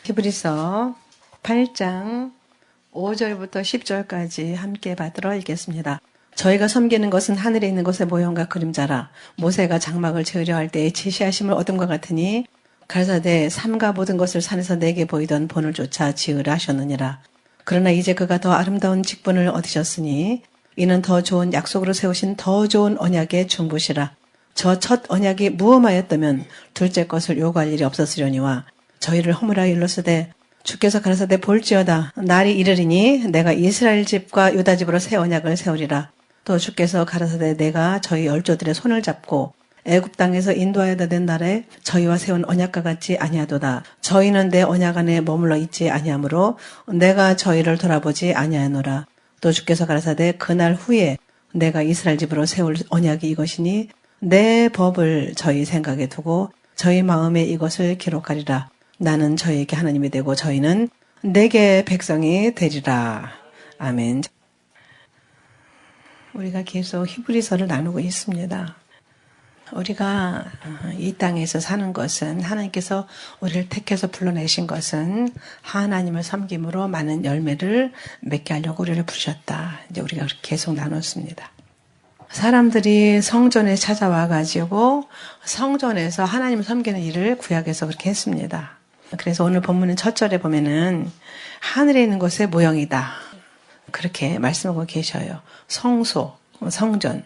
히브리서 8장 5절부터 10절까지 함께 받들어 읽겠습니다. 저희가 섬기는 것은 하늘에 있는 것의 모형과 그림자라. 모세가 장막을 지으려 할 때에 지시하심을 얻음과 같으니 가라사대 삼가 모든 것을 산에서 내게 보이던 본을 쫓아 지으라 하셨느니라. 그러나 이제 그가 더 아름다운 직분을 얻으셨으니 이는 더 좋은 약속으로 세우신 더 좋은 언약의 중보시라. 저 첫 언약이 무엄하였다면 둘째 것을 요구할 일이 없었으려니와 저희를 허물하여 일렀으되 주께서 가라사대 볼지어다 날이 이르리니 내가 이스라엘 집과 유다 집으로 새 언약을 세우리라. 또 주께서 가라사대 내가 저희 열조들의 손을 잡고 애굽 땅에서 인도하여다 된 날에 저희와 세운 언약과 같지 아니하도다. 저희는 내 언약 안에 머물러 있지 아니하므로 내가 저희를 돌아보지 아니하노라. 또 주께서 가라사대 그날 후에 내가 이스라엘 집으로 세울 언약이 이것이니 내 법을 저희 생각에 두고 저희 마음에 이것을 기록하리라. 나는 저희에게 하나님이 되고 저희는 내게 백성이 되리라. 아멘. 우리가 계속 히브리서를 나누고 있습니다. 우리가 이 땅에서 사는 것은 하나님께서 우리를 택해서 불러내신 것은 하나님을 섬김으로 많은 열매를 맺게 하려고 우리를 부르셨다. 이제 우리가 계속 나눴습니다. 사람들이 성전에 찾아와 가지고 성전에서 하나님을 섬기는 일을 구약에서 그렇게 했습니다. 그래서 오늘 본문은 첫 절에 보면은 하늘에 있는 것의 모형이다. 그렇게 말씀하고 계셔요. 성소, 성전.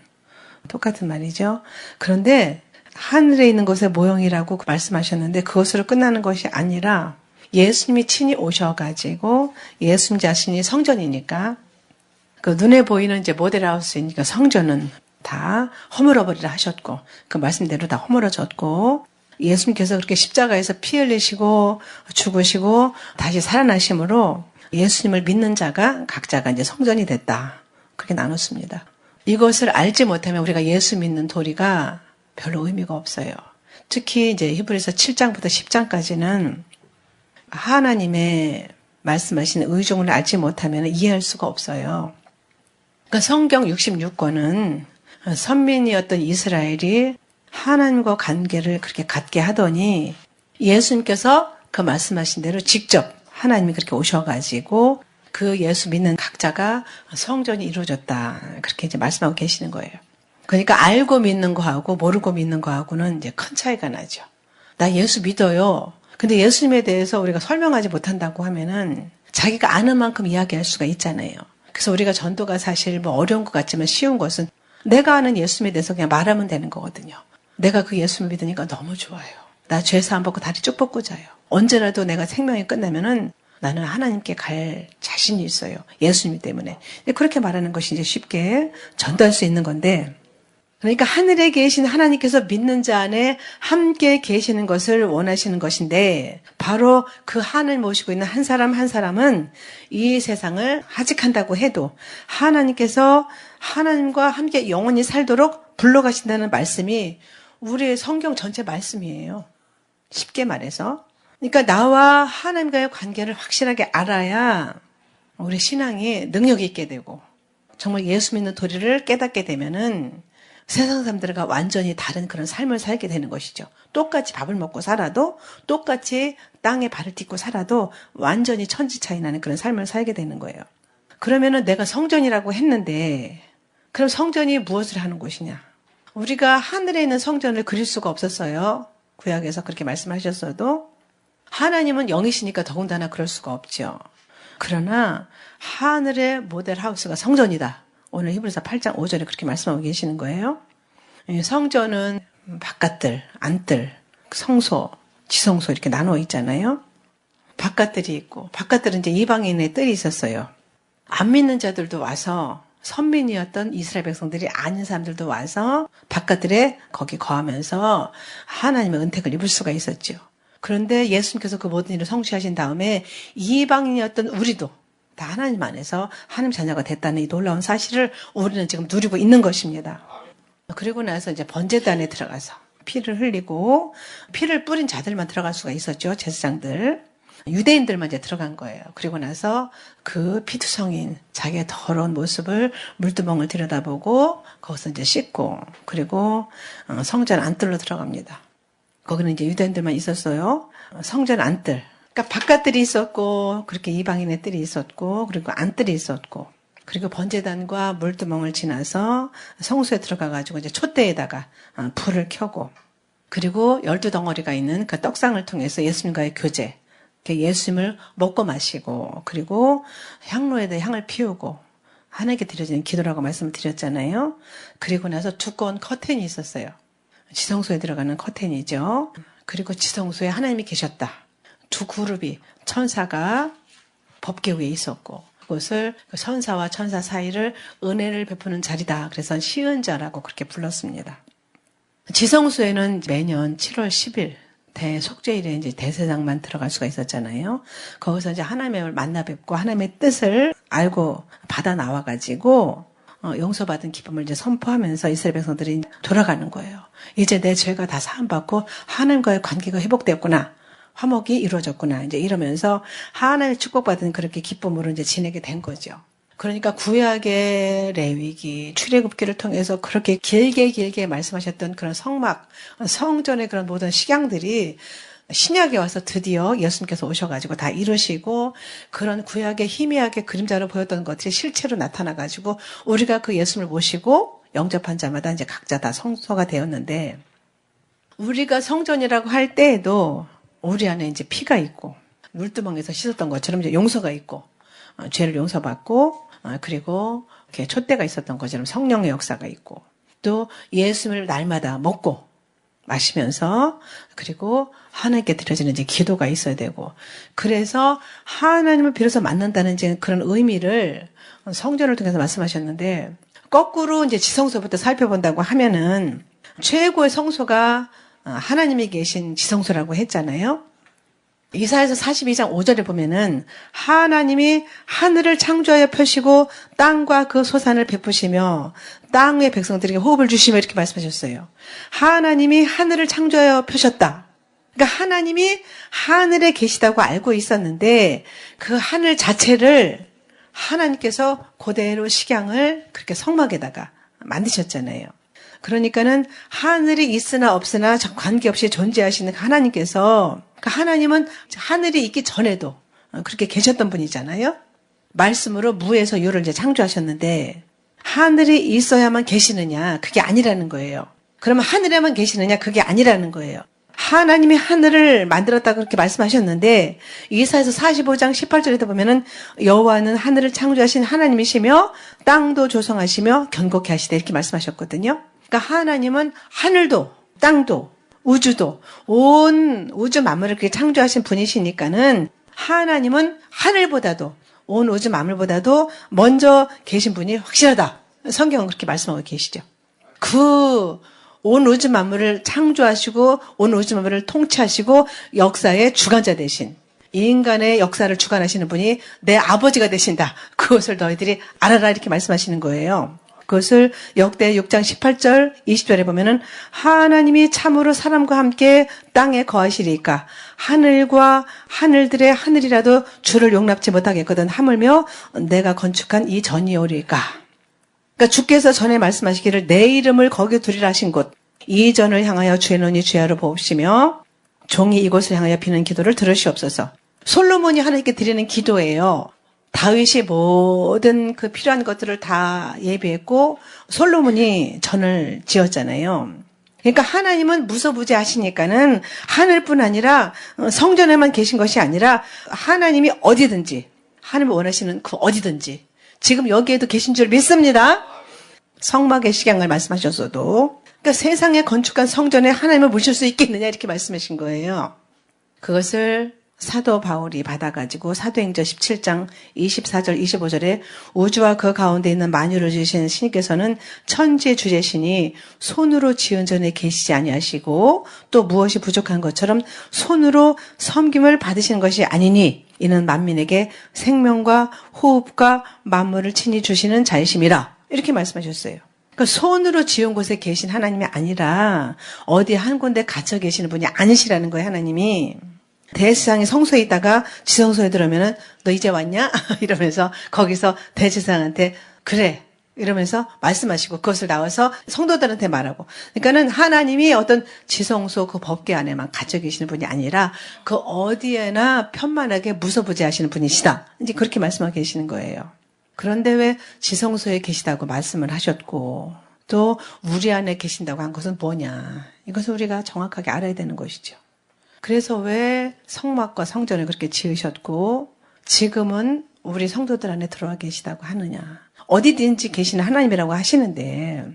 똑같은 말이죠. 그런데 하늘에 있는 것의 모형이라고 말씀하셨는데 그것으로 끝나는 것이 아니라 예수님이 친히 오셔가지고 예수님 자신이 성전이니까 그 눈에 보이는 이제 모델하우스이니까 성전은 다 허물어버리라 하셨고 그 말씀대로 다 허물어졌고 예수님께서 그렇게 십자가에서 피 흘리시고 죽으시고 다시 살아나심으로 예수님을 믿는 자가 각자가 이제 성전이 됐다. 그렇게 나눴습니다. 이것을 알지 못하면 우리가 예수 믿는 도리가 별로 의미가 없어요. 특히 이제 히브리서 7장부터 10장까지는 하나님의 말씀하신 의중을 알지 못하면 이해할 수가 없어요. 그러니까 성경 66권은 선민이었던 이스라엘이 하나님과 관계를 그렇게 갖게 하더니 예수님께서 그 말씀하신 대로 직접 하나님이 그렇게 오셔가지고 그 예수 믿는 각자가 성전이 이루어졌다. 그렇게 이제 말씀하고 계시는 거예요. 그러니까 알고 믿는 거하고 모르고 믿는 거하고는 이제 큰 차이가 나죠. 나 예수 믿어요. 근데 예수님에 대해서 우리가 설명하지 못한다고 하면은 자기가 아는 만큼 이야기할 수가 있잖아요. 그래서 우리가 전도가 사실 뭐 어려운 것 같지만 쉬운 것은 내가 아는 예수님에 대해서 그냥 말하면 되는 거거든요. 내가 그 예수를 믿으니까 너무 좋아요. 나 죄사함 받고 다리 쭉 뻗고 자요. 언제라도 내가 생명이 끝나면은 나는 하나님께 갈 자신이 있어요. 예수님 때문에. 그렇게 말하는 것이 이제 쉽게 전달할 수 있는 건데, 그러니까 하늘에 계신 하나님께서 믿는 자 안에 함께 계시는 것을 원하시는 것인데, 바로 그 하늘 모시고 있는 한 사람 한 사람은 이 세상을 하직한다고 해도 하나님께서 하나님과 함께 영원히 살도록 불러가신다는 말씀이 우리의 성경 전체 말씀이에요. 쉽게 말해서. 그러니까 나와 하나님과의 관계를 확실하게 알아야 우리 신앙이 능력 있게 되고 정말 예수 믿는 도리를 깨닫게 되면은 세상 사람들과 완전히 다른 그런 삶을 살게 되는 것이죠. 똑같이 밥을 먹고 살아도 똑같이 땅에 발을 딛고 살아도 완전히 천지 차이 나는 그런 삶을 살게 되는 거예요. 그러면은 내가 성전이라고 했는데 그럼 성전이 무엇을 하는 곳이냐? 우리가 하늘에 있는 성전을 그릴 수가 없었어요. 구약에서 그렇게 말씀하셨어도 하나님은 영이시니까 더군다나 그럴 수가 없죠. 그러나 하늘의 모델하우스가 성전이다. 오늘 히브리서 8장 5절에 그렇게 말씀하고 계시는 거예요. 성전은 바깥들, 안뜰, 성소, 지성소 이렇게 나누어 있잖아요. 바깥들이 있고 바깥들은 이제 이방인의 뜰이 있었어요. 안 믿는 자들도 와서 선민이었던 이스라엘 백성들이 아닌 사람들도 와서 바깥들에 거기 거하면서 하나님의 은택을 입을 수가 있었죠. 그런데 예수님께서 그 모든 일을 성취하신 다음에 이방인이었던 우리도 다 하나님 안에서 하나님 자녀가 됐다는 이 놀라운 사실을 우리는 지금 누리고 있는 것입니다. 그리고 나서 이제 번제단에 들어가서 피를 흘리고 피를 뿌린 자들만 들어갈 수가 있었죠. 제사장들. 유대인들만 이제 들어간 거예요. 그리고 나서 그 피투성인 자기의 더러운 모습을 물두멍을 들여다보고 거기서 이제 씻고 그리고 성전 안뜰로 들어갑니다. 거기는 이제 유대인들만 있었어요. 성전 안뜰. 그러니까 바깥들이 있었고, 그렇게 이방인의 뜰이 있었고, 그리고 안뜰이 있었고, 그리고 번제단과 물두멍을 지나서 성소에 들어가가지고 이제 촛대에다가 불을 켜고, 그리고 12덩어리가 있는 그 떡상을 통해서 예수님과의 교제, 예수님을 먹고 마시고, 그리고 향로에다 향을 피우고, 하나님께 드려지는 기도라고 말씀을 드렸잖아요. 그리고 나서 두꺼운 커튼이 있었어요. 지성소에 들어가는 커튼이죠. 그리고 지성소에 하나님이 계셨다. 두 그룹이 천사가 법궤 위에 있었고, 그것을 천사와 천사 사이를 은혜를 베푸는 자리다. 그래서 시은자라고 그렇게 불렀습니다. 지성소에는 매년 7월 10일 대속죄일에 이제 대제사장만 들어갈 수가 있었잖아요. 거기서 이제 하나님을 만나 뵙고 하나님의 뜻을 알고 받아 나와가지고 용서받은 기쁨을 이제 선포하면서 이스라엘 백성들이 돌아가는 거예요. 이제 내 죄가 다 사함받고 하나님과의 관계가 회복되었구나. 화목이 이루어졌구나. 이제 이러면서 하나님의 축복받은 그렇게 기쁨으로 이제 지내게 된 거죠. 그러니까 구약의 레위기, 출애굽기를 통해서 그렇게 길게 말씀하셨던 그런 성막, 성전의 그런 모든 식양들이 신약에 와서 드디어 예수님께서 오셔가지고 다 이루시고 그런 구약의 희미하게 그림자로 보였던 것들이 실체로 나타나가지고 우리가 그 예수님을 모시고 영접한 자마다 이제 각자 다 성소가 되었는데 우리가 성전이라고 할 때에도 우리 안에 이제 피가 있고 물두멍에서 씻었던 것처럼 이제 용서가 있고 죄를 용서받고 그리고 이렇게 촛대가 있었던 것처럼 성령의 역사가 있고 또 예수님을 날마다 먹고 마시면서 그리고 하나님께 드려지는 이제 기도가 있어야 되고 그래서 하나님을 비로소 만난다는 이제 그런 의미를 성전을 통해서 말씀하셨는데 거꾸로 이제 지성소부터 살펴본다고 하면은 최고의 성소가 하나님이 계신 지성소라고 했잖아요. 이사야서 42장 5절에 보면은 하나님이 하늘을 창조하여 펴시고 땅과 그 소산을 베푸시며 땅의 백성들에게 호흡을 주시며 이렇게 말씀하셨어요. 하나님이 하늘을 창조하여 펴셨다. 그러니까 하나님이 하늘에 계시다고 알고 있었는데 그 하늘 자체를 하나님께서 그대로 식양을 그렇게 성막에다가 만드셨잖아요. 그러니까는 하늘이 있으나 없으나 관계없이 존재하시는 하나님께서 하나님은 하늘이 있기 전에도 그렇게 계셨던 분이잖아요. 말씀으로 무에서 유를 이제 창조하셨는데 하늘이 있어야만 계시느냐? 그게 아니라는 거예요. 그러면 하늘에만 계시느냐? 그게 아니라는 거예요. 하나님이 하늘을 만들었다고 그렇게 말씀하셨는데 이사야서 45장 18절에도 보면은 여호와는 하늘을 창조하신 하나님이시며 땅도 조성하시며 견고케 하시되 이렇게 말씀하셨거든요. 그러니까 하나님은 하늘도 땅도 우주도 온 우주 만물을 그렇게 창조하신 분이시니까는 하나님은 하늘보다도 온 우주 만물보다도 먼저 계신 분이 확실하다. 성경은 그렇게 말씀하고 계시죠. 그 온 우주 만물을 창조하시고 온 우주 만물을 통치하시고 역사의 주관자 되신 인간의 역사를 주관하시는 분이 내 아버지가 되신다. 그것을 너희들이 알아라 이렇게 말씀하시는 거예요. 그것을 역대 6장 18절 20절에 보면은 하나님이 참으로 사람과 함께 땅에 거하시리까 하늘과 하늘들의 하늘이라도 주를 용납지 못하겠거든 하물며 내가 건축한 이 전이오리까. 그러니까 주께서 전에 말씀하시기를 내 이름을 거기 두리라 하신 곳 이 전을 향하여 주의 눈이 주야로 보옵시며 종이 이곳을 향하여 비는 기도를 들으시옵소서. 솔로몬이 하나님께 드리는 기도예요. 다윗이 모든 그 필요한 것들을 다 예비했고 솔로몬이 전을 지었잖아요. 그러니까 하나님은 무소부재하시니까는 하늘뿐 아니라 성전에만 계신 것이 아니라 하나님이 어디든지 하나님이 원하시는 그 어디든지 지금 여기에도 계신 줄 믿습니다. 성막의 식양을 말씀하셨어도 그러니까 세상에 건축한 성전에 하나님을 모실 수 있겠느냐 이렇게 말씀하신 거예요. 그것을 사도 바울이 받아가지고 사도행전 17장 24절 25절에 우주와 그 가운데 있는 만유를 지으신 신께서는 천지의 주제시니 손으로 지은 전에 계시지 아니하시고 또 무엇이 부족한 것처럼 손으로 섬김을 받으시는 것이 아니니 이는 만민에게 생명과 호흡과 만물을 친히 주시는 자이심이라 이렇게 말씀하셨어요. 그러니까 손으로 지은 곳에 계신 하나님이 아니라 어디 한 군데 갇혀 계시는 분이 아니시라는 거예요. 하나님이. 대제사장이 성소에 있다가 지성소에 들어오면은 너 이제 왔냐? 이러면서 거기서 대제사장한테 그래 이러면서 말씀하시고 그것을 나와서 성도들한테 말하고. 그러니까는 하나님이 어떤 지성소 그 법궤 안에만 갇혀 계시는 분이 아니라 그 어디에나 편만하게 무소부지하시는 분이시다. 이제 그렇게 말씀하고 계시는 거예요. 그런데 왜 지성소에 계시다고 말씀을 하셨고 또 우리 안에 계신다고 한 것은 뭐냐. 이것을 우리가 정확하게 알아야 되는 것이죠. 그래서 왜 성막과 성전을 그렇게 지으셨고 지금은 우리 성도들 안에 들어와 계시다고 하느냐. 어디든지 계시는 하나님이라고 하시는데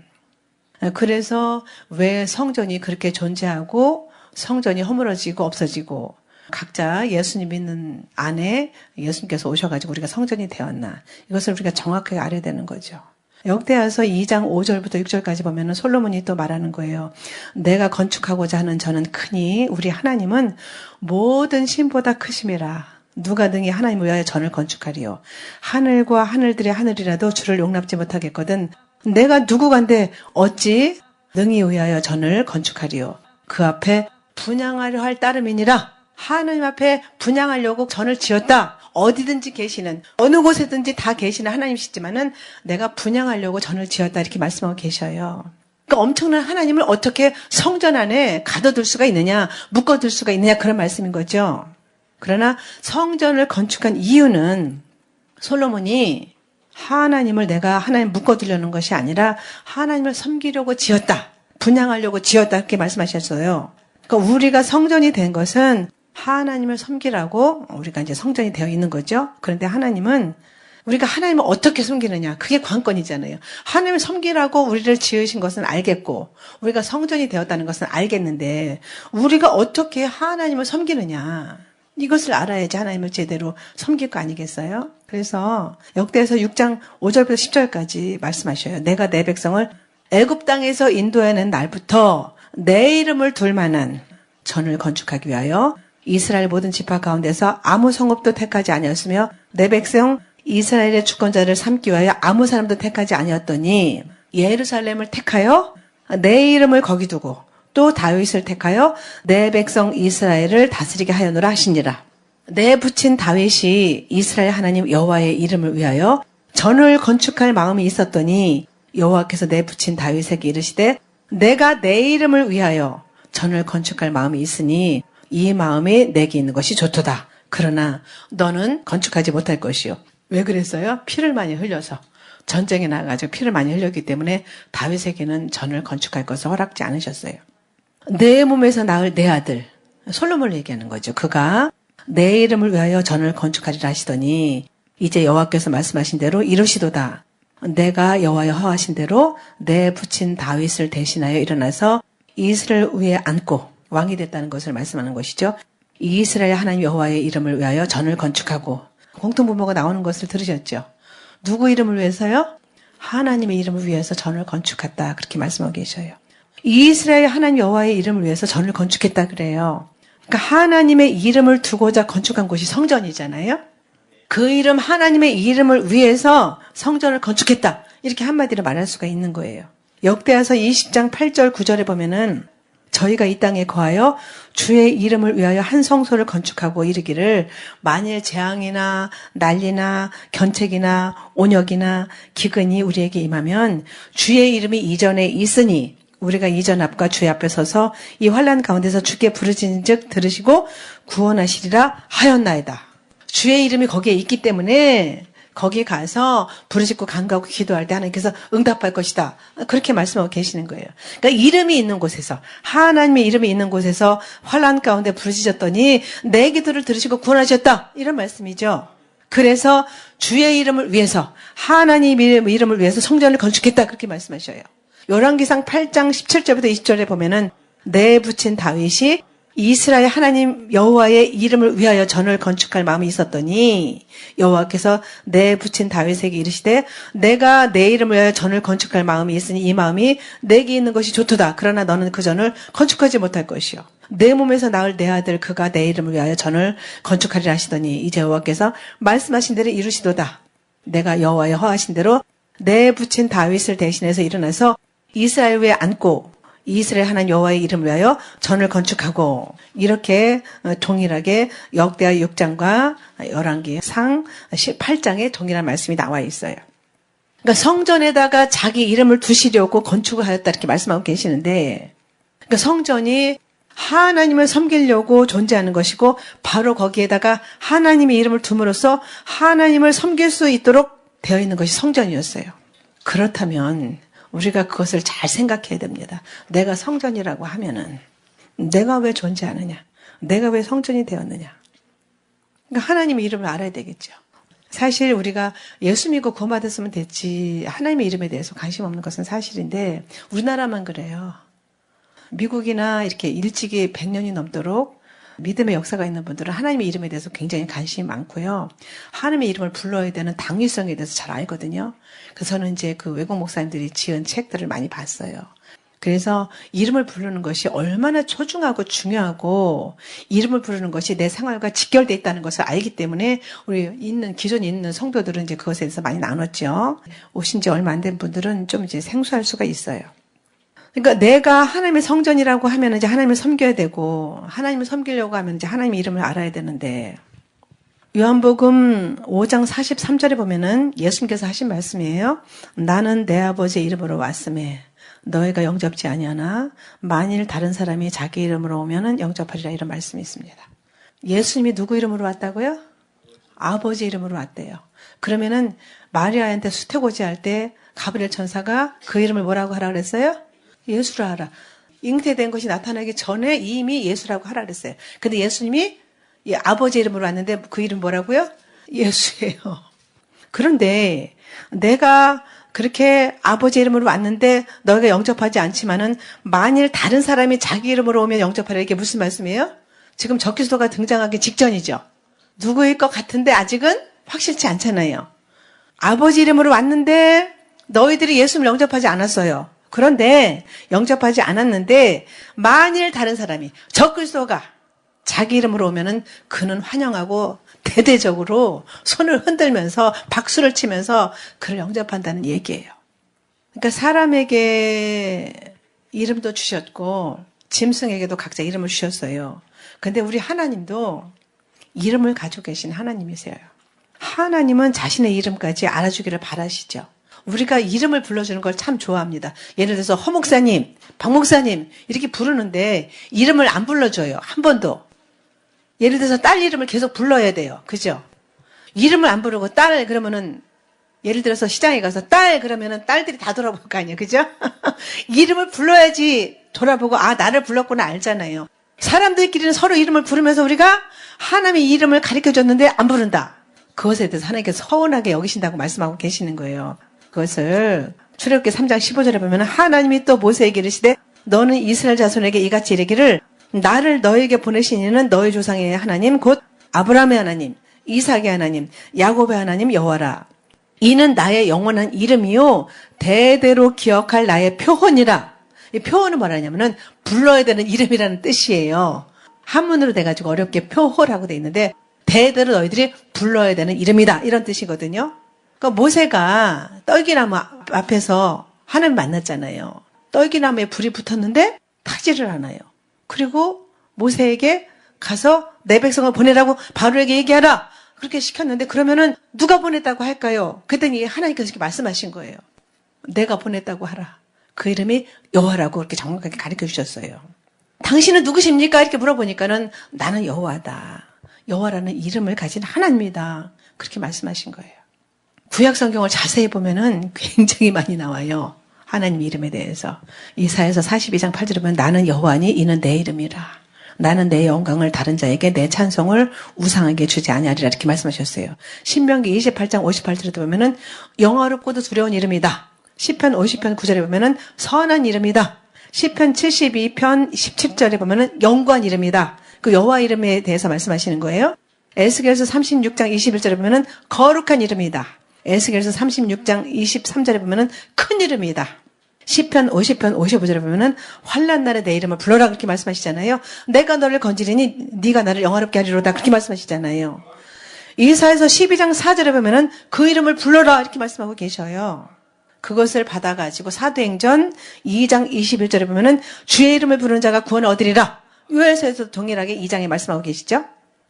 그래서 왜 성전이 그렇게 존재하고 성전이 허물어지고 없어지고 각자 예수님 믿는 안에 예수님께서 오셔가지고 우리가 성전이 되었나. 이것을 우리가 정확하게 알아야 되는 거죠. 역대하서 2장 5절부터 6절까지 보면은 솔로몬이 또 말하는 거예요. 내가 건축하고자 하는 저는 크니 우리 하나님은 모든 신보다 크심이라. 누가 능히 하나님을 위하여 전을 건축하리요. 하늘과 하늘들의 하늘이라도 주를 용납지 못하겠거든. 내가 누구간데 어찌 능히 위하여 전을 건축하리요. 그 앞에 분향하려 할 따름이니라. 하나님 앞에 분향하려고 전을 지었다. 어디든지 계시는 어느 곳에든지 다 계시는 하나님이시지만은 내가 분향하려고 전을 지었다 이렇게 말씀하고 계셔요. 그러니까 엄청난 하나님을 어떻게 성전 안에 가둬둘 수가 있느냐, 묶어둘 수가 있느냐 그런 말씀인 거죠. 그러나 성전을 건축한 이유는 솔로몬이 하나님을 내가 하나님 묶어두려는 것이 아니라 하나님을 섬기려고 지었다. 분향하려고 지었다. 이렇게 말씀하셨어요. 그러니까 우리가 성전이 된 것은 하나님을 섬기라고 우리가 이제 성전이 되어 있는 거죠. 그런데 하나님은 우리가 하나님을 어떻게 섬기느냐. 그게 관건이잖아요. 하나님을 섬기라고 우리를 지으신 것은 알겠고 우리가 성전이 되었다는 것은 알겠는데 우리가 어떻게 하나님을 섬기느냐. 이것을 알아야지 하나님을 제대로 섬길 거 아니겠어요? 그래서 역대에서 6장 5절부터 10절까지 말씀하셔요. 내가 내 백성을 애굽 땅에서 인도해낸 날부터 내 이름을 둘 만한 전을 건축하기 위하여 이스라엘 모든 지파 가운데서 아무 성읍도 택하지 아니었으며 내 백성 이스라엘의 주권자를 삼기 위하여 아무 사람도 택하지 아니었더니 예루살렘을 택하여 내 이름을 거기 두고 또 다윗을 택하여 내 백성 이스라엘을 다스리게 하였노라 하시니라. 내 붙인 다윗이 이스라엘 하나님 여호와의 이름을 위하여 전을 건축할 마음이 있었더니 여호와께서 내 붙인 다윗에게 이르시되 내가 내 이름을 위하여 전을 건축할 마음이 있으니 이 마음이 내게 있는 것이 좋도다. 그러나 너는 건축하지 못할 것이요. 왜 그랬어요? 피를 많이 흘려서. 전쟁에 나가지고 피를 많이 흘렸기 때문에 다윗에게는 전을 건축할 것을 허락지 않으셨어요. 내 몸에서 낳을 내 아들 솔로몬을 얘기하는 거죠. 그가 내 이름을 위하여 전을 건축하리라 하시더니 이제 여호와께서 말씀하신 대로 이루시도다. 내가 여호와여 허하신 대로 내 부친 다윗을 대신하여 일어나서 이스라엘 위에 앉고 왕이 됐다는 것을 말씀하는 것이죠. 이스라엘 하나님 여호와의 이름을 위하여 전을 건축하고 공통분모가 나오는 것을 들으셨죠. 누구 이름을 위해서요? 하나님의 이름을 위해서 전을 건축했다. 그렇게 말씀하고 계셔요. 이스라엘 하나님 여호와의 이름을 위해서 전을 건축했다 그래요. 그러니까 하나님의 이름을 두고자 건축한 곳이 성전이잖아요. 그 이름 하나님의 이름을 위해서 성전을 건축했다. 이렇게 한마디로 말할 수가 있는 거예요. 역대하서 20장 8절 9절에 보면은 저희가 이 땅에 거하여 주의 이름을 위하여 한 성소를 건축하고 이르기를 만일 재앙이나 난리나 견책이나 온역이나 기근이 우리에게 임하면 주의 이름이 이전에 있으니 우리가 이전 앞과 주의 앞에 서서 이 환난 가운데서 주께 부르짖은즉 들으시고 구원하시리라 하였나이다. 주의 이름이 거기에 있기 때문에 거기 가서 부르짖고 간구하고 기도할 때 하나님께서 응답할 것이다. 그렇게 말씀하고 계시는 거예요. 그러니까 이름이 있는 곳에서 하나님의 이름이 있는 곳에서 환난 가운데 부르짖었더니 내 기도를 들으시고 구원하셨다. 이런 말씀이죠. 그래서 주의 이름을 위해서 하나님의 이름을 위해서 성전을 건축했다. 그렇게 말씀하셔요. 열왕기상 8장 17절부터 20절에 보면은 내 붙인 다윗이 이스라엘 하나님 여호와의 이름을 위하여 전을 건축할 마음이 있었더니 여호와께서 내 붙인 다윗에게 이르시되 내가 내 이름을 위하여 전을 건축할 마음이 있으니 이 마음이 내게 있는 것이 좋도다. 그러나 너는 그 전을 건축하지 못할 것이요. 내 몸에서 낳을 내 아들 그가 내 이름을 위하여 전을 건축하리라 하시더니 이제 여호와께서 말씀하신 대로 이루시도다. 내가 여호와의 허하신 대로 내 붙인 다윗을 대신해서 일어나서 이스라엘 위에 앉고 이스라엘 하나님 여호와의 이름을 위하여 전을 건축하고 이렇게 동일하게 역대하 6장과 열왕기상 8장에 동일한 말씀이 나와 있어요. 그러니까 성전에다가 자기 이름을 두시려고 건축을 하였다 이렇게 말씀하고 계시는데, 그러니까 성전이 하나님을 섬기려고 존재하는 것이고 바로 거기에다가 하나님의 이름을 둠으로써 하나님을 섬길 수 있도록 되어 있는 것이 성전이었어요. 그렇다면 우리가 그것을 잘 생각해야 됩니다. 내가 성전이라고 하면은 내가 왜 존재하느냐? 내가 왜 성전이 되었느냐? 그러니까 하나님의 이름을 알아야 되겠죠. 사실 우리가 예수 믿고 구원받았으면 됐지 하나님의 이름에 대해서 관심 없는 것은 사실인데 우리나라만 그래요. 미국이나 이렇게 일찍이 100년이 넘도록 믿음의 역사가 있는 분들은 하나님의 이름에 대해서 굉장히 관심이 많고요. 하나님의 이름을 불러야 되는 당위성에 대해서 잘 알거든요. 그래서 저는 이제 그 외국 목사님들이 지은 책들을 많이 봤어요. 그래서 이름을 부르는 것이 얼마나 소중하고 중요하고 이름을 부르는 것이 내 생활과 직결되어 있다는 것을 알기 때문에 우리 기존에 있는 성도들은 이제 그것에 대해서 많이 나눴죠. 오신 지 얼마 안 된 분들은 좀 이제 생소할 수가 있어요. 그러니까 내가 하나님의 성전이라고 하면 이제 하나님을 섬겨야 되고 하나님을 섬기려고 하면 이제 하나님의 이름을 알아야 되는데 요한복음 5장 43절에 보면은 예수님께서 하신 말씀이에요. 나는 내 아버지의 이름으로 왔음에 너희가 영접지 아니하나 만일 다른 사람이 자기 이름으로 오면은 영접하리라 이런 말씀이 있습니다. 예수님이 누구 이름으로 왔다고요? 아버지 이름으로 왔대요. 그러면은 마리아한테 수태고지 할 때 가브리엘 천사가 그 이름을 뭐라고 하라 그랬어요? 예수라 하라. 잉태된 것이 나타나기 전에 이미 예수라고 하라 그랬어요. 근데 예수님이 아버지 이름으로 왔는데 그 이름 뭐라고요? 예수예요. 그런데 내가 그렇게 아버지 이름으로 왔는데 너희가 영접하지 않지만은 만일 다른 사람이 자기 이름으로 오면 영접하라 이게 무슨 말씀이에요? 지금 적그리스도가 등장하기 직전이죠. 누구일 것 같은데 아직은 확실치 않잖아요. 아버지 이름으로 왔는데 너희들이 예수를 영접하지 않았어요. 그런데 영접하지 않았는데 만일 다른 사람이 적그리스도가 자기 이름으로 오면은 그는 환영하고 대대적으로 손을 흔들면서 박수를 치면서 그를 영접한다는 얘기예요. 그러니까 사람에게 이름도 주셨고 짐승에게도 각자 이름을 주셨어요. 근데 우리 하나님도 이름을 가지고 계신 하나님이세요. 하나님은 자신의 이름까지 알아주기를 바라시죠. 우리가 이름을 불러주는 걸 참 좋아합니다. 예를 들어서 허 목사님, 박 목사님 이렇게 부르는데 이름을 안 불러줘요. 한 번도. 예를 들어서 딸 이름을 계속 불러야 돼요. 그죠? 이름을 안 부르고 딸 그러면은 예를 들어서 시장에 가서 딸 그러면은 딸들이 다 돌아볼 거 아니에요. 그죠? 이름을 불러야지 돌아보고 아 나를 불렀구나 알잖아요. 사람들끼리는 서로 이름을 부르면서 우리가 하나님의 이름을 가르쳐줬는데 안 부른다. 그것에 대해서 하나님께서 서운하게 여기신다고 말씀하고 계시는 거예요. 그것을 출애굽기 3장 15절에 보면 하나님이 또 모세에게 이르시되 너는 이스라엘 자손에게 이같이 이르기를 나를 너에게 보내신 이는 너희 조상의 하나님 곧 아브라함의 하나님 이삭의 하나님 야곱의 하나님 여호와라. 이는 나의 영원한 이름이요 대대로 기억할 나의 표혼이라. 이 표혼은 뭐라냐면은 불러야 되는 이름이라는 뜻이에요. 한문으로 돼가지고 어렵게 표호라고 돼 있는데 대대로 너희들이 불러야 되는 이름이다 이런 뜻이거든요. 그러니까 모세가 떨기나무 앞에서 하나님 만났잖아요. 떨기나무에 불이 붙었는데 타지를 않아요. 그리고 모세에게 가서 내 백성을 보내라고 바로에게 얘기하라. 그렇게 시켰는데 그러면은 누가 보냈다고 할까요? 그랬더니 하나님께서 이렇게 말씀하신 거예요. 내가 보냈다고 하라. 그 이름이 여호와라고 이렇게 정확하게 가르쳐 주셨어요. 당신은 누구십니까? 이렇게 물어보니까는 나는 여호와다. 여호와라는 이름을 가진 하나님이다. 그렇게 말씀하신 거예요. 구약 성경을 자세히 보면은 굉장히 많이 나와요. 하나님 이름에 대해서. 이사야서 42장 8절에 보면 나는 여호와니 이는 내 이름이라. 나는 내 영광을 다른 자에게 내 찬송을 우상에게 주지 아니하리라 이렇게 말씀하셨어요. 신명기 28장 58절에 보면은 영화롭고도 두려운 이름이다. 시편 50편 9절에 보면은 선한 이름이다. 시편 72편 17절에 보면은 영광 이름이다. 그 여호와 이름에 대해서 말씀하시는 거예요. 에스겔서 36장 21절에 보면은 거룩한 이름이다. 에스겔서 36장 23절에 보면은 큰 이름이다. 시편 50편 55절에 보면은 환난 날에 내 이름을 불러라 그렇게 말씀하시잖아요. 내가 너를 건지리니 네가 나를 영화롭게 하리로다 그렇게 말씀하시잖아요. 이사야서 12장 4절에 보면은 그 이름을 불러라 이렇게 말씀하고 계셔요. 그것을 받아가지고 사도행전 2장 21절에 보면은 주의 이름을 부르는 자가 구원을 얻으리라. 요엘서에서 동일하게 2장에 말씀하고 계시죠.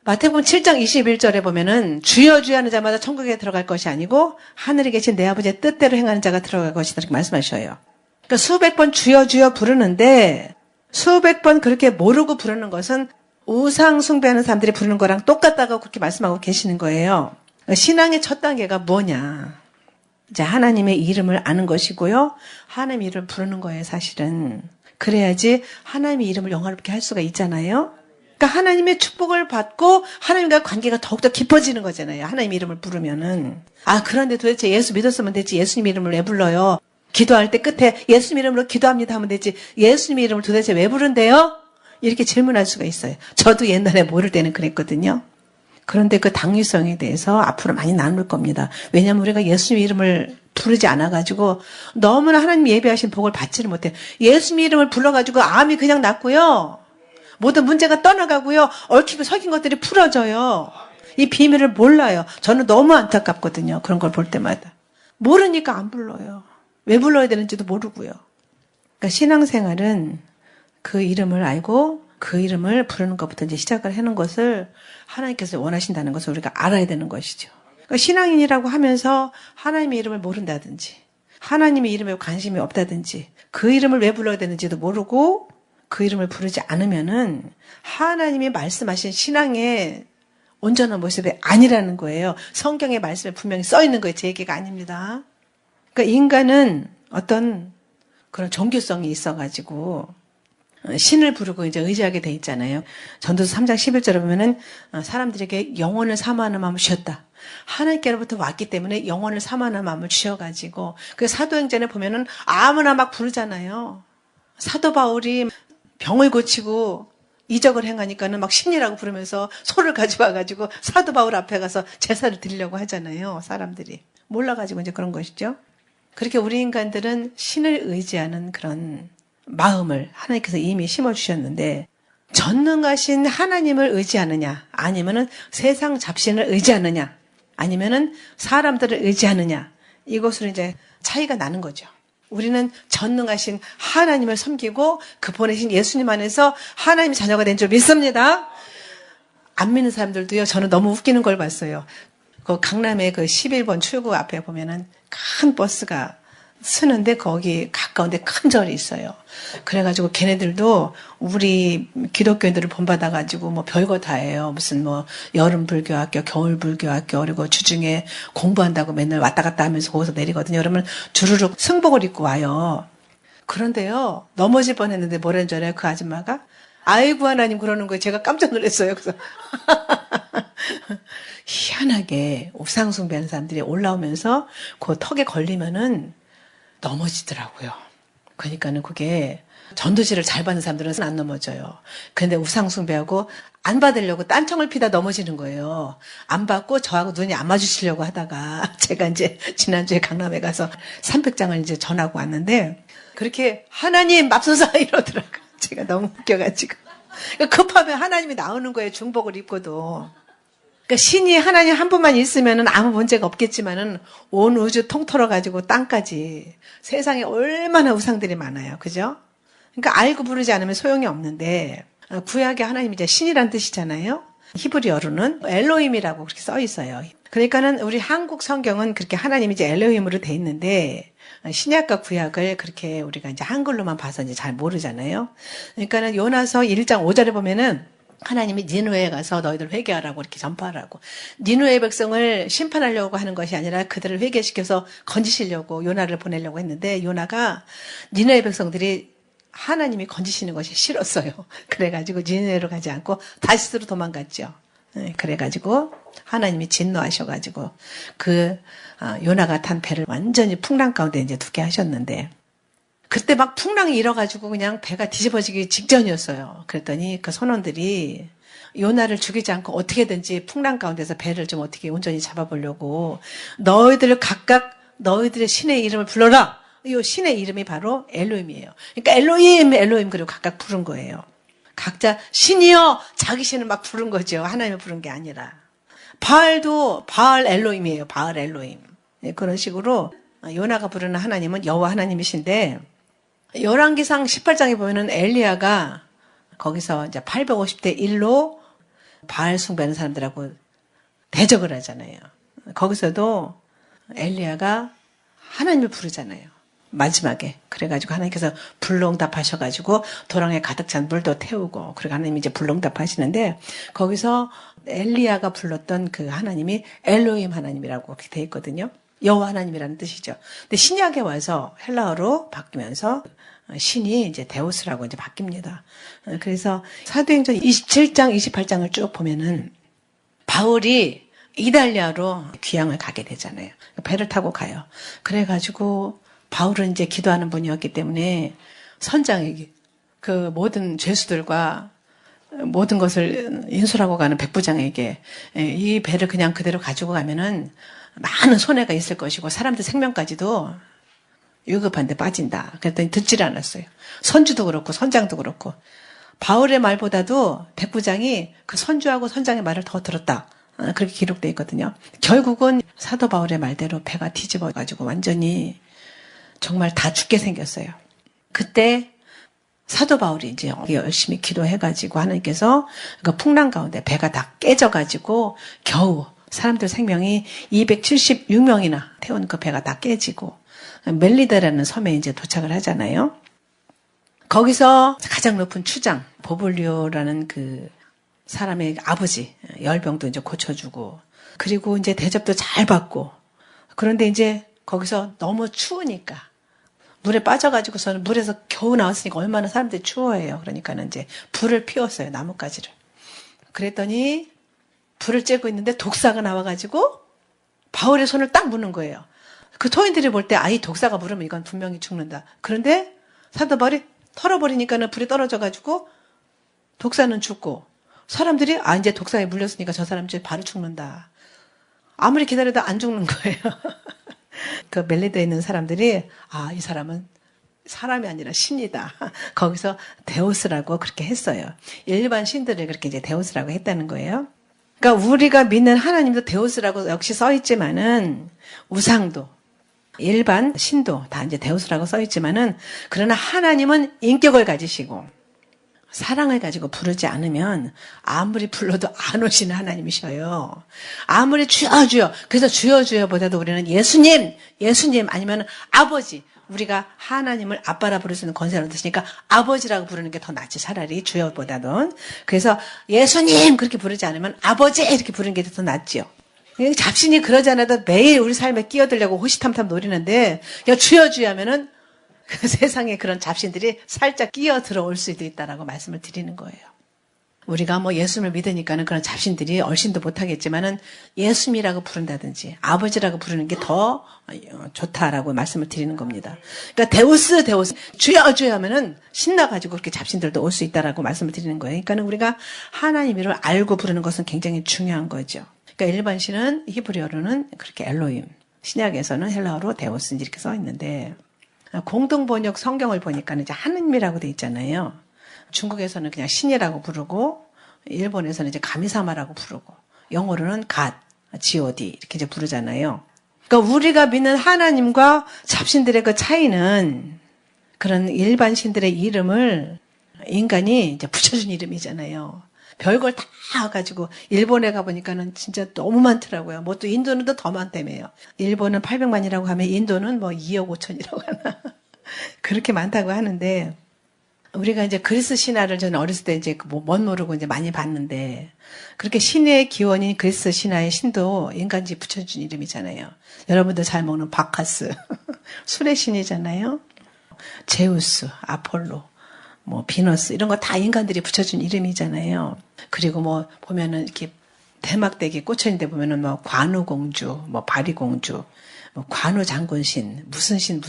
마태복음 7장 21절에 보면은 주여 주여 하는 자마다 천국에 들어갈 것이 아니고 하늘에 계신 내 아버지의 뜻대로 행하는 자가 들어갈 것이다 이렇게 말씀하셔요. 그러니까 수백 번 주여 주여 부르는데 수백 번 그렇게 모르고 부르는 것은 우상 숭배하는 사람들이 부르는 거랑 똑같다고 그렇게 말씀하고 계시는 거예요. 신앙의 첫 단계가 뭐냐? 이제 하나님의 이름을 아는 것이고요. 하나님의 이름을 부르는 거예요, 사실은. 그래야지 하나님의 이름을 영화롭게 할 수가 있잖아요. 그러니까 하나님의 축복을 받고 하나님과 관계가 더욱더 깊어지는 거잖아요. 하나님의 이름을 부르면은. 아, 그런데 도대체 예수 믿었으면 되지. 예수님 이름을 왜 불러요? 기도할 때 끝에 예수님 이름으로 기도합니다 하면 되지. 예수님 이름을 도대체 왜 부른대요? 이렇게 질문할 수가 있어요. 저도 옛날에 모를 때는 그랬거든요. 그런데 그 당위성에 대해서 앞으로 많이 나눌 겁니다. 왜냐하면 우리가 예수님 이름을 부르지 않아가지고 너무나 하나님 예배하신 복을 받지를 못해요. 예수님 이름을 불러가지고 암이 그냥 낫고요. 모든 문제가 떠나가고요. 얽히고 석인 것들이 풀어져요. 이 비밀을 몰라요. 저는 너무 안타깝거든요. 그런 걸 볼 때마다. 모르니까 안 불러요. 왜 불러야 되는지도 모르고요. 그러니까 신앙생활은 그 이름을 알고 그 이름을 부르는 것부터 이제 시작을 하는 것을 하나님께서 원하신다는 것을 우리가 알아야 되는 것이죠. 그러니까 신앙인이라고 하면서 하나님의 이름을 모른다든지 하나님의 이름에 관심이 없다든지 그 이름을 왜 불러야 되는지도 모르고 그 이름을 부르지 않으면은 하나님이 말씀하신 신앙의 온전한 모습이 아니라는 거예요. 성경의 말씀에 분명히 써 있는 거예요. 제 얘기가 아닙니다. 그러니까 인간은 어떤 그런 종교성이 있어가지고 신을 부르고 이제 의지하게 돼 있잖아요. 전도서 3장 11절에 보면은 사람들에게 영혼을 사모하는 마음을 주셨다. 하나님께로부터 왔기 때문에 영혼을 사모하는 마음을 주셔가지고 그 사도행전에 보면은 아무나 막 부르잖아요. 사도 바울이 병을 고치고 이적을 행하니까는 막 신이라고 부르면서 소를 가져와가지고 사도 바울 앞에 가서 제사를 드리려고 하잖아요. 사람들이 몰라가지고 이제 그런 것이죠. 그렇게 우리 인간들은 신을 의지하는 그런 마음을 하나님께서 이미 심어주셨는데 전능하신 하나님을 의지하느냐 아니면은 세상 잡신을 의지하느냐 아니면은 사람들을 의지하느냐 이것으로 이제 차이가 나는 거죠. 우리는 전능하신 하나님을 섬기고 그 보내신 예수님 안에서 하나님의 자녀가 된 줄 믿습니다. 안 믿는 사람들도요. 저는 너무 웃기는 걸 봤어요. 그 강남의 그 11번 출구 앞에 보면은 큰 버스가 쓰는데 거기 가까운데 큰 절이 있어요. 그래가지고 걔네들도 우리 기독교인들을 본받아가지고 뭐 별거 다 해요. 무슨 뭐 여름 불교학교, 겨울 불교학교, 그리고 주중에 공부한다고 맨날 왔다 갔다 하면서 거기서 내리거든요. 그러면 주르륵 승복을 입고 와요. 그런데요, 넘어질 뻔했는데 뭐라는 줄 알아요? 그 아줌마가 아이고 하나님 그러는 거예요. 제가 깜짝 놀랐어요. 그래서 희한하게 우상숭배하는 사람들이 올라오면서 그 턱에 걸리면은 넘어지더라고요. 그러니까는 그게 전도지를 잘 받는 사람들은 안 넘어져요. 근데 우상숭배하고 안 받으려고 딴청을 피다 넘어지는 거예요. 안 받고 저하고 눈이 안 마주치려고 하다가 제가 이제 지난주에 강남에 가서 300장을 이제 전하고 왔는데 그렇게 하나님 맙소사 이러더라고요. 제가 너무 웃겨가지고. 급하면 하나님이 나오는 거예요. 중복을 입고도. 그러니까 신이 하나님 한 분만 있으면은 아무 문제가 없겠지만은 온 우주 통틀어 가지고 땅까지 세상에 얼마나 우상들이 많아요. 그죠? 그러니까 알고 부르지 않으면 소용이 없는데 구약의 하나님이 이제 신이란 뜻이잖아요. 히브리어로는 엘로힘이라고 그렇게 써 있어요. 그러니까는 우리 한국 성경은 그렇게 하나님이 이제 엘로힘으로 돼 있는데 신약과 구약을 그렇게 우리가 이제 한글로만 봐서 이제 잘 모르잖아요. 그러니까는 요나서 1장 5절에 보면은 하나님이 니느웨에 가서 너희들 회개하라고 이렇게 전파하라고. 니느웨 백성을 심판하려고 하는 것이 아니라 그들을 회개시켜서 건지시려고 요나를 보내려고 했는데 요나가 니느웨 백성들이 하나님이 건지시는 것이 싫었어요. 그래가지고 니느웨로 가지 않고 다시스로 도망갔죠. 그래가지고 하나님이 진노하셔가지고 그 요나가 탄 배를 완전히 풍랑 가운데 이제 두게 하셨는데 그때 막 풍랑이 일어가지고 그냥 배가 뒤집어지기 직전이었어요. 그랬더니 그 선원들이 요나를 죽이지 않고 어떻게든지 풍랑 가운데서 배를 좀 어떻게 온전히 잡아보려고 너희들 각각 너희들의 신의 이름을 불러라. 이 신의 이름이 바로 엘로힘이에요. 그러니까 엘로힘, 엘로힘 그리고 각각 부른 거예요. 각자 신이여 자기 신을 막 부른 거죠. 하나님을 부른 게 아니라. 바알도 바알 엘로힘이에요. 바알 엘로힘. 그런 식으로 요나가 부르는 하나님은 여호와 하나님이신데 열왕기상 18장에 보면은 엘리야가 거기서 이제 850대 1로 바알 숭배하는 사람들하고 대적을 하잖아요. 거기서도 엘리야가 하나님을 부르잖아요. 마지막에. 그래가지고 하나님께서 불응답하셔가지고 도랑에 가득 찬 물도 태우고, 그리고 하나님이 이제 불응답하시는데, 거기서 엘리야가 불렀던 그 하나님이 엘로힘 하나님이라고 그렇게 돼 있거든요. 여호와 하나님이라는 뜻이죠. 근데 신약에 와서 헬라어로 바뀌면서 신이 이제 데우스라고 이제 바뀝니다. 그래서 사도행전 27장, 28장을 쭉 보면은 바울이 이달리아로 귀향을 가게 되잖아요. 배를 타고 가요. 그래가지고 바울은 이제 기도하는 분이었기 때문에 선장에게 그 모든 죄수들과 모든 것을 인솔하고 가는 백부장에게 이 배를 그냥 그대로 가지고 가면은 많은 손해가 있을 것이고 사람들 생명까지도 위급한 데 빠진다. 그랬더니 듣질 않았어요. 선주도 그렇고 선장도 그렇고 바울의 말보다도 백부장이 그 선주하고 선장의 말을 더 들었다. 그렇게 기록되어 있거든요. 결국은 사도 바울의 말대로 배가 뒤집어가지고 완전히 정말 다 죽게 생겼어요. 그때 사도 바울이 이제 열심히 기도해가지고 하나님께서 그 풍랑 가운데 배가 다 깨져가지고 겨우 사람들 생명이 276명이나 태운 그 배가 다 깨지고 멜리다라는 섬에 이제 도착을 하잖아요. 거기서 가장 높은 추장 보블리오라는 그 사람의 아버지 열병도 이제 고쳐주고 그리고 이제 대접도 잘 받고 그런데 이제 거기서 너무 추우니까 물에 빠져가지고서는 물에서 겨우 나왔으니까 얼마나 사람들이 추워해요. 그러니까는 이제 불을 피웠어요. 나뭇가지를. 그랬더니 불을 쬐고 있는데 독사가 나와가지고 바울의 손을 딱 무는 거예요. 그 토인들이 볼 때 이 독사가 물으면 이건 분명히 죽는다. 그런데 사도 바울이 털어버리니까는 불이 떨어져가지고 독사는 죽고 사람들이 이제 독사에 물렸으니까 저 사람 이제 바로 죽는다. 아무리 기다려도 안 죽는 거예요. 그 멜리드에 있는 사람들이 이 사람은 사람이 아니라 신이다. 거기서 데우스라고 그렇게 했어요. 일반 신들을 그렇게 이제 데우스라고 했다는 거예요. 그러니까 우리가 믿는 하나님도 데우스라고 역시 써 있지만은 우상도 일반 신도 다 이제 데우스라고 써 있지만은 그러나 하나님은 인격을 가지시고 사랑을 가지고 부르지 않으면 아무리 불러도 안 오시는 하나님이셔요. 아무리 주여 주여. 그래서 주여 주여보다도 우리는 예수님 아니면 아버지. 우리가 하나님을 아빠라 부를 수 있는 권세를 얻으시니까 아버지라고 부르는 게 더 낫지 차라리 주여보다는. 그래서 예수님 그렇게 부르지 않으면 아버지 이렇게 부르는 게 더 낫지요. 잡신이 그러지 않아도 매일 우리 삶에 끼어들려고 호시탐탐 노리는데 그냥 주여 주여 하면은 그 세상에 그런 잡신들이 살짝 끼어 들어올 수도 있다라고 말씀을 드리는 거예요. 우리가 뭐 예수님을 믿으니까는 그런 잡신들이 얼씬도 못하겠지만은 예수님이라고 부른다든지 아버지라고 부르는 게 더 좋다라고 말씀을 드리는 겁니다. 그러니까 데우스 주여 주여 하면은 신나가지고 그렇게 잡신들도 올 수 있다라고 말씀을 드리는 거예요. 그러니까는 우리가 하나님을 알고 부르는 것은 굉장히 중요한 거죠. 그러니까 일반 시는 히브리어로는 그렇게 엘로힘, 신약에서는 헬라어로 데우스 이렇게 써 있는데. 공동 번역 성경을 보니까 이제 하느님이라고 돼 있잖아요. 중국에서는 그냥 신이라고 부르고, 일본에서는 이제 가미사마라고 부르고, 영어로는 God, G-O-D 이렇게 이제 부르잖아요. 그러니까 우리가 믿는 하나님과 잡신들의 그 차이는 그런 일반 신들의 이름을 인간이 이제 붙여준 이름이잖아요. 별걸 다 가지고 일본에 가보니까는 진짜 너무 많더라고요. 뭐 또 인도는 또 더 많다며요. 일본은 800만이라고 하면 인도는 뭐 2억 5천이라고 하나. 그렇게 많다고 하는데 우리가 이제 그리스 신화를 저는 어렸을 때 이제 뭔 모르고 이제 많이 봤는데 그렇게 신의 기원인 그리스 신화의 신도 인간지 붙여준 이름이잖아요. 여러분들 잘 먹는 바카스 술의 신이잖아요. 제우스, 아폴로. 뭐 비너스 이런 거 다 인간들이 붙여준 이름이잖아요. 그리고 뭐 보면은 이렇게 대막대기 꽂혀 있는데 보면은 뭐 관우공주, 뭐 바리공주, 뭐 관우장군신, 무슨 신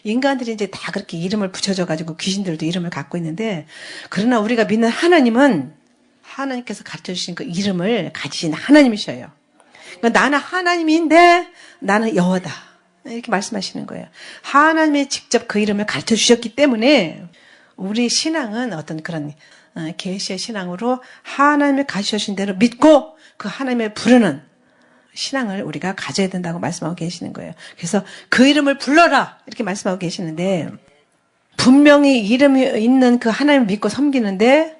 인간들이 이제 다 그렇게 이름을 붙여줘 가지고 귀신들도 이름을 갖고 있는데 그러나 우리가 믿는 하나님은 하나님께서 가르쳐 주신 그 이름을 가지신 하나님이셔요. 그러니까 나는 하나님인데 나는 여호와다 이렇게 말씀하시는 거예요. 하나님이 직접 그 이름을 가르쳐 주셨기 때문에 우리 신앙은 어떤 그런 계시의 신앙으로 하나님의 가르쳐주신 대로 믿고 그 하나님의 부르는 신앙을 우리가 가져야 된다고 말씀하고 계시는 거예요. 그래서 그 이름을 불러라 이렇게 말씀하고 계시는데 분명히 이름이 있는 그 하나님을 믿고 섬기는데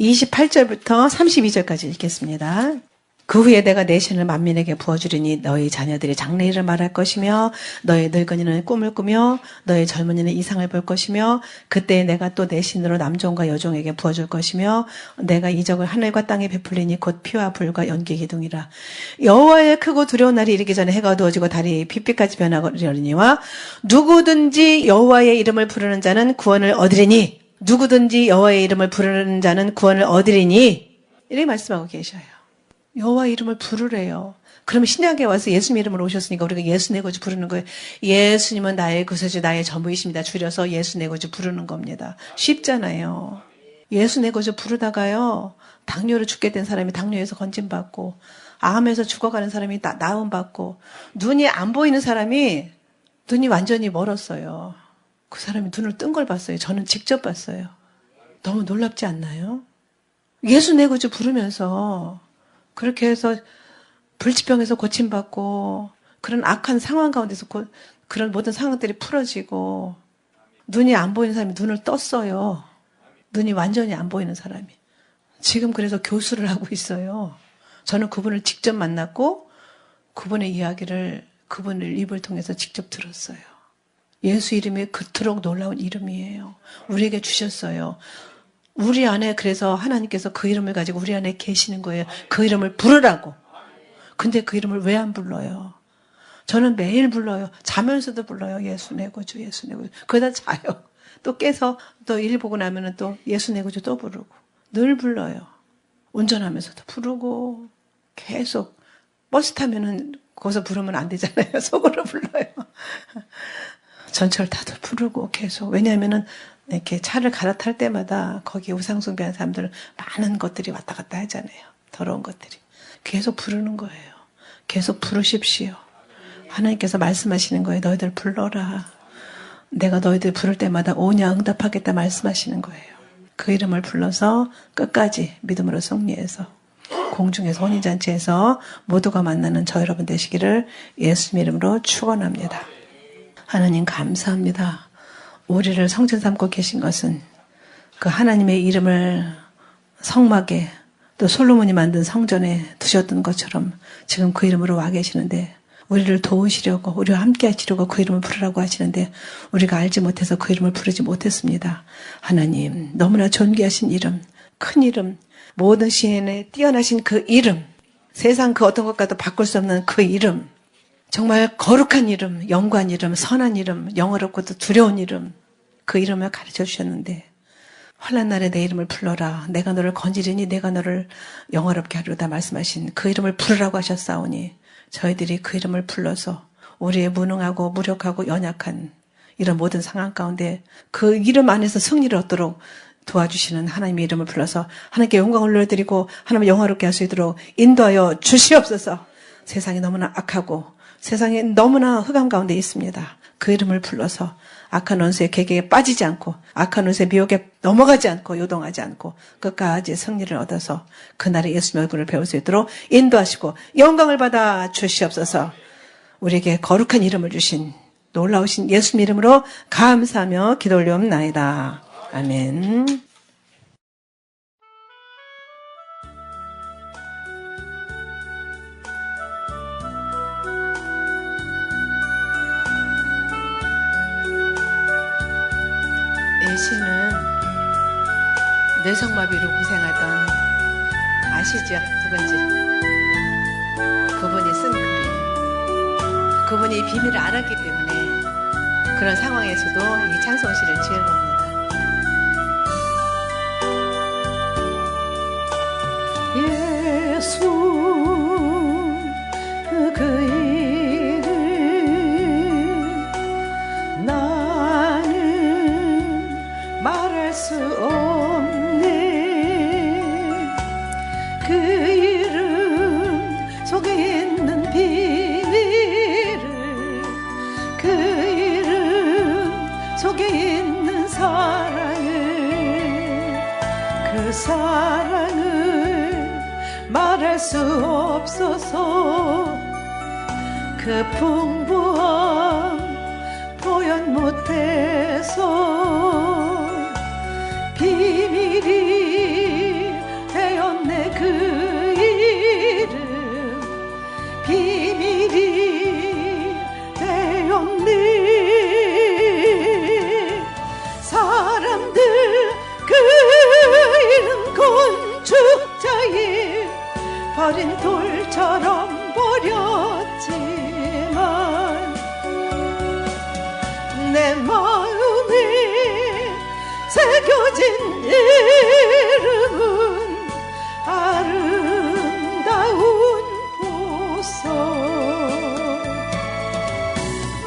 28절부터 32절까지 읽겠습니다. 그 후에 내가 내 신을 만민에게 부어주리니 너희 자녀들이 장래일을 말할 것이며 너희 늙은이는 꿈을 꾸며 너희 젊은이는 이상을 볼 것이며 그때 내가 또 내 신으로 남종과 여종에게 부어줄 것이며 내가 이적을 하늘과 땅에 베풀리니 곧 피와 불과 연기 기둥이라. 여호와의 크고 두려운 날이 이르기 전에 해가 어두워지고 달이 빛빛같이 변하리니와 누구든지 여호와의 이름을 부르는 자는 구원을 얻으리니 누구든지 여호와의 이름을 부르는 자는 구원을 얻으리니 이렇게 말씀하고 계셔요. 여호와 이름을 부르래요. 그러면 신약에 와서 예수님 이름으로 오셨으니까 우리가 예수 내 거주 부르는 거예요. 예수님은 나의 구세주 나의 전부이십니다. 줄여서 예수 내 거주 부르는 겁니다. 쉽잖아요. 예수 내 거주 부르다가요. 당뇨로 죽게 된 사람이 당뇨에서 건진받고 암에서 죽어가는 사람이 나음받고 눈이 안 보이는 사람이 눈이 완전히 멀었어요. 그 사람이 눈을 뜬 걸 봤어요. 저는 직접 봤어요. 너무 놀랍지 않나요? 예수 내 거주 부르면서 그렇게 해서 불치병에서 고침받고 그런 악한 상황 가운데서 그런 모든 상황들이 풀어지고 눈이 안 보이는 사람이 눈을 떴어요. 눈이 완전히 안 보이는 사람이. 지금 그래서 교수를 하고 있어요. 저는 그분을 직접 만났고 그분의 이야기를 그분의 입을 통해서 직접 들었어요. 예수 이름이 그토록 놀라운 이름이에요. 우리에게 주셨어요. 우리 안에 그래서 하나님께서 그 이름을 가지고 우리 안에 계시는 거예요. 그 이름을 부르라고. 근데 그 이름을 왜 안 불러요? 저는 매일 불러요. 자면서도 불러요. 예수 내 구주, 예수 내 구주. 그러다 자요. 또 깨서 또 일 보고 나면은 또 예수 내 구주 또 부르고. 늘 불러요. 운전하면서도 부르고 계속 버스 타면은 거기서 부르면 안 되잖아요. 속으로 불러요. 전철 타도 부르고 계속. 왜냐하면은 이렇게 차를 갈아탈 때마다 거기 우상숭배하는 사람들 많은 것들이 왔다 갔다 하잖아요. 더러운 것들이. 계속 부르는 거예요. 계속 부르십시오. 하나님께서 말씀하시는 거예요. 너희들 불러라. 내가 너희들 부를 때마다 오냐 응답하겠다 말씀하시는 거예요. 그 이름을 불러서 끝까지 믿음으로 승리해서 공중에서 혼인잔치에서 모두가 만나는 저 여러분 되시기를 예수님 이름으로 축원합니다. 하나님 감사합니다. 우리를 성전 삼고 계신 것은 그 하나님의 이름을 성막에 또 솔로몬이 만든 성전에 두셨던 것처럼 지금 그 이름으로 와 계시는데 우리를 도우시려고 우리와 함께 하시려고 그 이름을 부르라고 하시는데 우리가 알지 못해서 그 이름을 부르지 못했습니다. 하나님 너무나 존귀하신 이름, 큰 이름, 모든 시인에 뛰어나신 그 이름, 세상 그 어떤 것과도 바꿀 수 없는 그 이름, 정말 거룩한 이름, 영광 이름, 선한 이름, 영어롭고도 두려운 이름, 그 이름을 가르쳐 주셨는데 환난 날에 내 이름을 불러라. 내가 너를 건지리니 내가 너를 영화롭게 하리로다 말씀하신 그 이름을 부르라고 하셨사오니 저희들이 그 이름을 불러서 우리의 무능하고 무력하고 연약한 이런 모든 상황 가운데 그 이름 안에서 승리를 얻도록 도와주시는 하나님의 이름을 불러서 하나님께 영광을 올려드리고 하나님을 영화롭게 할 수 있도록 인도하여 주시옵소서. 세상이 너무나 악하고 세상에 너무나 흑암 가운데 있습니다. 그 이름을 불러서 악한 원수의 계계에 빠지지 않고 악한 원수의 미혹에 넘어가지 않고 요동하지 않고 끝까지 승리를 얻어서 그날의 예수님의 얼굴을 배울 수 있도록 인도하시고 영광을 받아 주시옵소서. 우리에게 거룩한 이름을 주신 놀라우신 예수님 이름으로 감사하며 기도 올려옵나이다. 아멘. 시는 뇌성마비로 고생하던 아시죠? 누군지 그분이 쓴 글이에요. 그분이 이 비밀을 알았기 때문에 그런 상황에서도 이 찬송시를 지은 겁니다. 예수 그 이름 말할 수 없네. 그 이름 속에 있는 비밀을 그 이름 속에 있는 사랑을 그 사랑을 말할 수 없어서 그 풍부함 표현 못해서 비밀이 되었니. 사람들 그 이름 건축자의 버린 돌처럼 버렸지만 내 마음에 새겨진 이름은 아름다운 보석.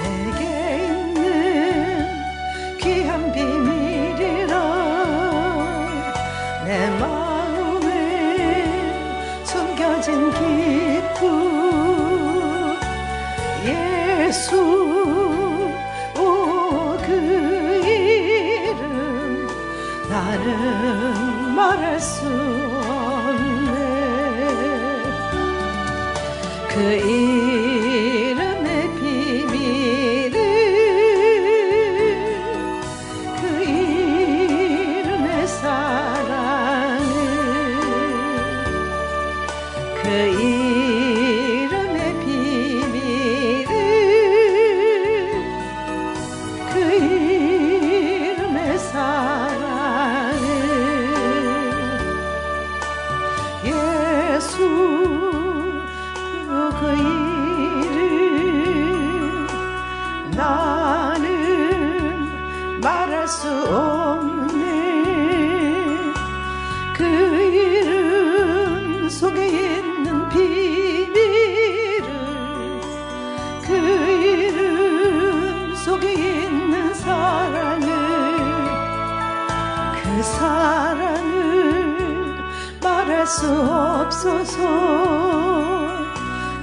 내게 있는 귀한 비밀이라 내 마음에 숨겨진 기쁨. 예수 그 이름 나는 말할 수 없네. 그 이름의 비밀을 그 이름의 사랑을 그 이름의 비밀을 그 이름의 사랑을 예수 그 이름 나는 말할 수 없네. 그 이름 속에 있는 비밀을 그 이름 속에 있는 사랑을 그 사랑을 말할 수 없어서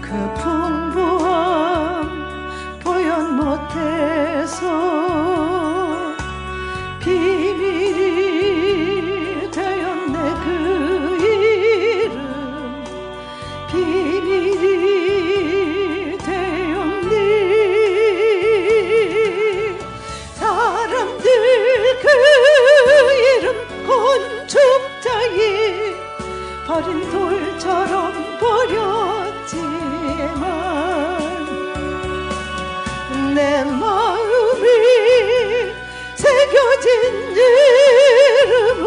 그 풍부함 표현 못해서 비밀이 되었네. 그 이름 비밀이 되었니. 사람들 그 이름 건축자의 버린 돌처럼 버렸지만 내 마음이 새겨진 이름은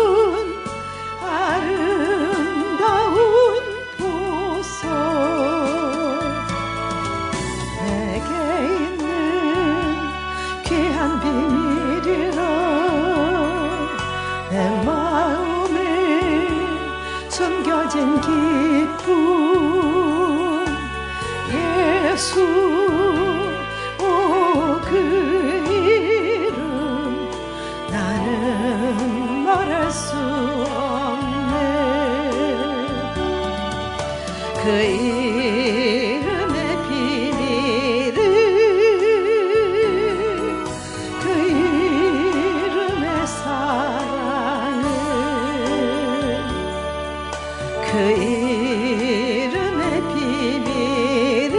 아름다운 보석. 내게 있는 귀한 비밀이라 내 마음에 숨겨진 기쁨. 예수 그 이름 나는 말할 수 없네. 그 이름의 비밀을 그 이름의 사랑을 그 이름의 비밀을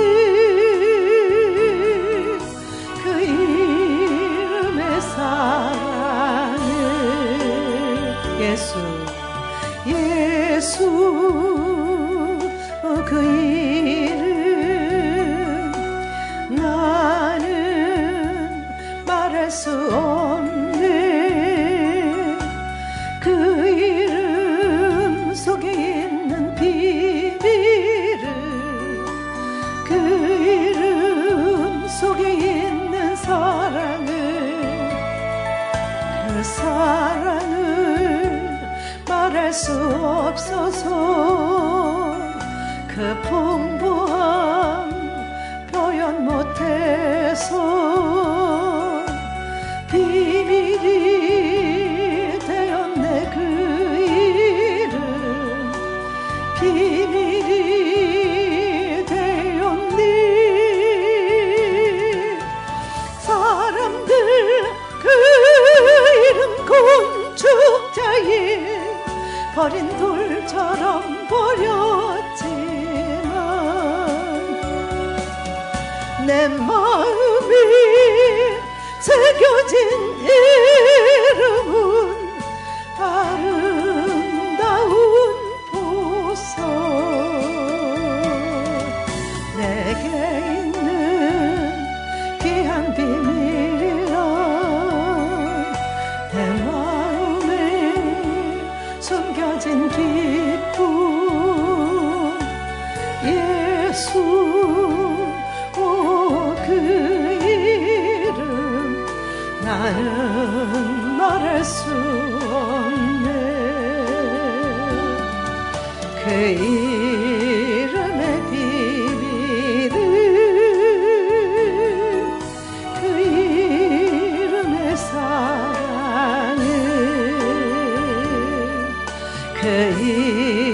그 이름의 사랑을 예수 예수 그 이름 나는 말할 수 없네. 그 이름 속에 있는 비밀을 그 이름 속에 있는 사랑을 그 사랑을 말할 수 없어서 그 풍부함 표현 못해서 비밀이 되었네. 그 이름 비밀이 되었니. 사람들 그 이름 건축자의 버린 돌처럼 버렸지만 내 마음이 새겨진 이름은 아름다운 보석. 내게 있는 귀한 나는 말할 수 없네. 그 이름의 비밀을, 그 이름의 사랑을, 그 이름의